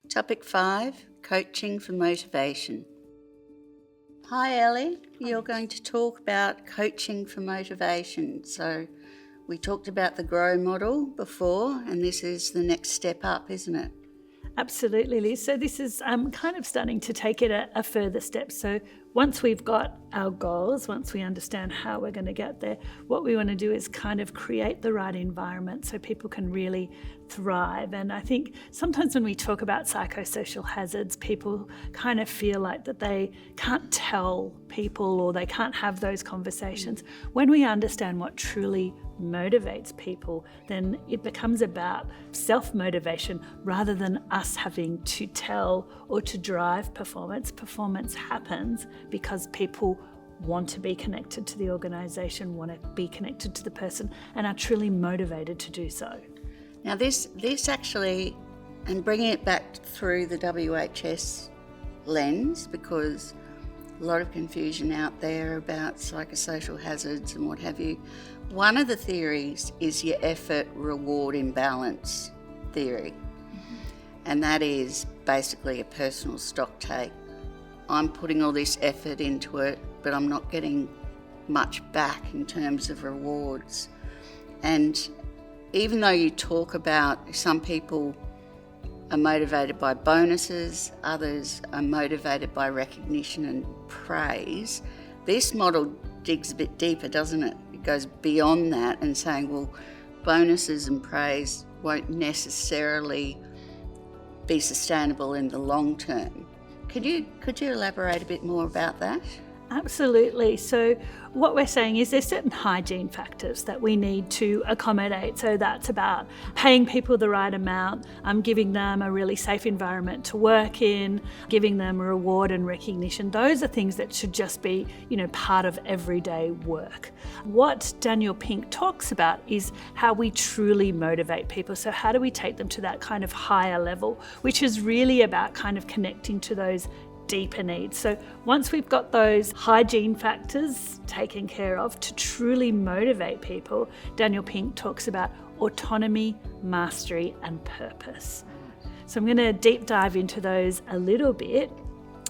Topic 5, coaching for motivation. Hi Ellie, you're going to talk about coaching for motivation. So we talked about the GROW model before, and this is the next step up, isn't it? Absolutely, Liz. So this is kind of starting to take it a further step. So once we've got our goals, once we understand how we're going to get there, what we want to do is kind of create the right environment so people can really thrive. And I think sometimes when we talk about psychosocial hazards, people kind of feel like that they can't tell people or they can't have those conversations. When we understand what truly motivates people, then it becomes about self-motivation rather than us having to tell or to drive performance. Performance happens because people want to be connected to the organisation, want to be connected to the person, and are truly motivated to do so. Now this actually, and bringing it back through the WHS lens, because a lot of confusion out there about psychosocial hazards and what have you. One of the theories is your effort-reward imbalance theory. And that is basically a personal stock take. I'm putting all this effort into it, but I'm not getting much back in terms of rewards. And even though you talk about some people are motivated by bonuses, others are motivated by recognition and praise, this model digs a bit deeper, doesn't it? It goes beyond that and saying, well, bonuses and praise won't necessarily be sustainable in the long term. Could you elaborate a bit more about that? Absolutely. So what we're saying is there's certain hygiene factors that we need to accommodate. So that's about paying people the right amount, giving them a really safe environment to work in, giving them a reward and recognition. Those are things that should just be, part of everyday work. What Daniel Pink talks about is how we truly motivate people. So how do we take them to that kind of higher level, which is really about kind of connecting to those deeper needs. So once we've got those hygiene factors taken care of to truly motivate people, Daniel Pink talks about autonomy, mastery, and purpose. So I'm going to deep dive into those a little bit.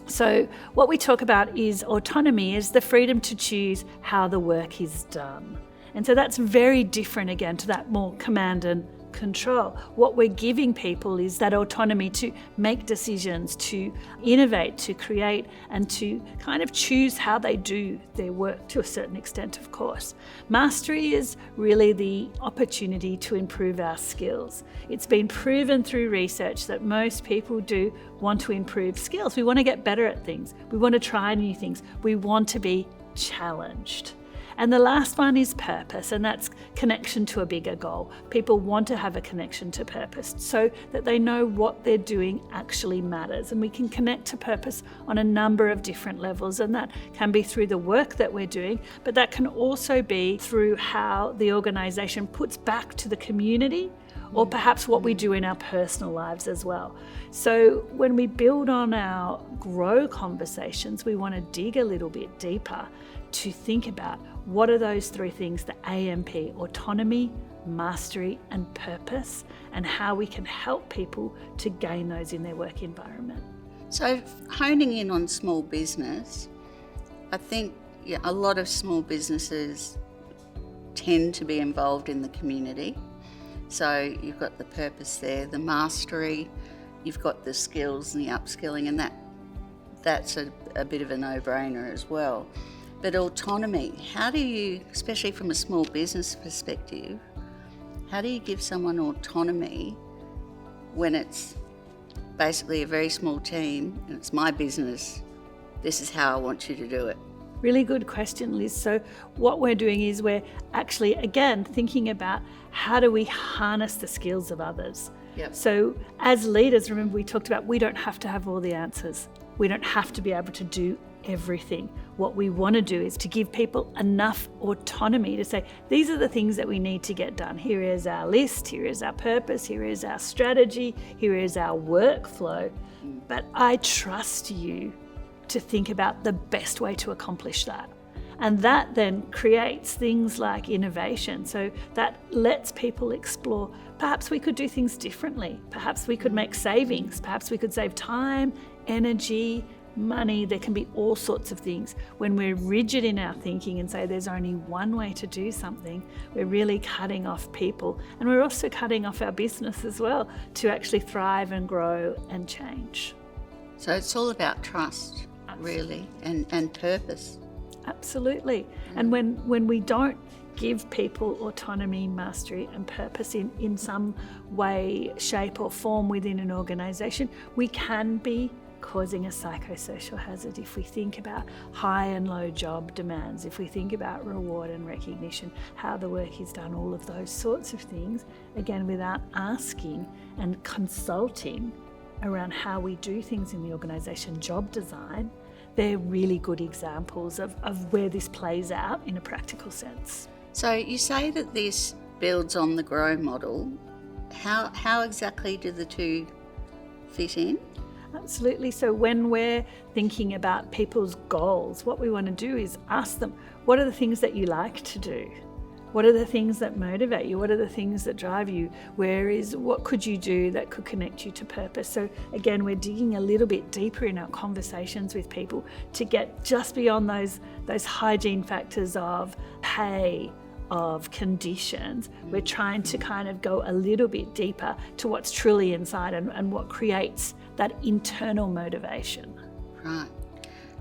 So what we talk about is autonomy is the freedom to choose how the work is done. And so that's very different again to that more command and control. What we're giving people is that autonomy to make decisions, to innovate, to create, and to kind of choose how they do their work to a certain extent, of course. Mastery is really the opportunity to improve our skills. It's been proven through research that most people do want to improve skills. We want to get better at things. We want to try new things. We want to be challenged. And the last one is purpose, and that's connection to a bigger goal. People want to have a connection to purpose so that they know what they're doing actually matters. And we can connect to purpose on a number of different levels, and that can be through the work that we're doing, but that can also be through how the organisation puts back to the community, or perhaps what we do in our personal lives as well. So when we build on our GROW conversations, we want to dig a little bit deeper to think about what are those three things, the AMP, autonomy, mastery, and purpose, and how we can help people to gain those in their work environment. So honing in on small business, I think a lot of small businesses tend to be involved in the community. So you've got the purpose there, the mastery, you've got the skills and the upskilling, and that's a bit of a no-brainer as well. But autonomy, how do you, especially from a small business perspective, how do you give someone autonomy when it's basically a very small team and it's my business, this is how I want you to do it? Really good question, Liz. So what we're doing is we're actually, again, thinking about how do we harness the skills of others. Yep. So as leaders, remember we talked about we don't have to have all the answers. We don't have to be able to do everything. What we want to do is to give people enough autonomy to say, these are the things that we need to get done. Here is our list, here is our purpose, here is our strategy, here is our workflow. But I trust you to think about the best way to accomplish that. And that then creates things like innovation. So that lets people explore, perhaps we could do things differently. Perhaps we could make savings. Perhaps we could save time, energy, money. There can be all sorts of things. When we're rigid in our thinking and say there's only one way to do something, we're really cutting off people. And we're also cutting off our business as well to actually thrive and grow and change. So it's all about trust, really, and purpose. Absolutely. And when we don't give people autonomy, mastery and purpose in some way, shape or form within an organisation, we can be causing a psychosocial hazard if we think about high and low job demands, if we think about reward and recognition, how the work is done, all of those sorts of things, again, without asking and consulting around how we do things in the organisation, job design, they're really good examples of where this plays out in a practical sense. So you say that this builds on the GROW model. How exactly do the two fit in? Absolutely. So when we're thinking about people's goals, what we want to do is ask them, what are the things that you like to do? What are the things that motivate you? What are the things that drive you? What could you do that could connect you to purpose? So again, we're digging a little bit deeper in our conversations with people to get just beyond those hygiene factors of pay, of conditions. We're trying to kind of go a little bit deeper to what's truly inside and what creates that internal motivation. Right.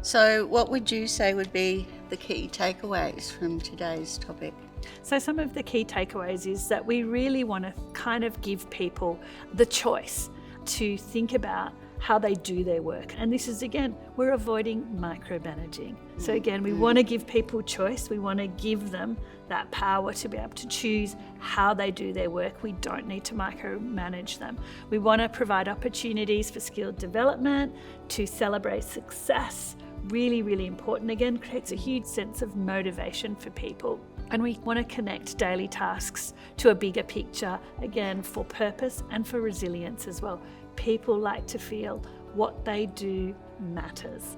So what would you say would be the key takeaways from today's topic? So some of the key takeaways is that we really want to kind of give people the choice to think about how they do their work. And this is, again, we're avoiding micromanaging. So again, we want to give people choice. We want to give them that power to be able to choose how they do their work. We don't need to micromanage them. We want to provide opportunities for skilled development, to celebrate success. Really, really important. Again, creates a huge sense of motivation for people. And we want to connect daily tasks to a bigger picture, again, for purpose and for resilience as well. People like to feel what they do matters.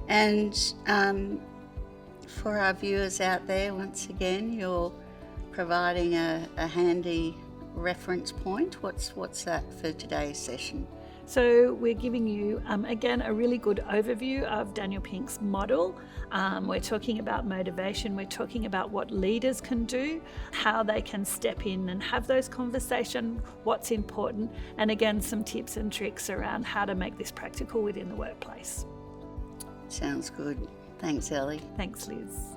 And for our viewers out there, once again, you're providing a handy reference point. What's that for today's session? So we're giving you, again, a really good overview of Daniel Pink's model. We're talking about motivation. We're talking about what leaders can do, how they can step in and have those conversations, what's important, and again, some tips and tricks around how to make this practical within the workplace. Sounds good. Thanks, Ellie. Thanks, Liz.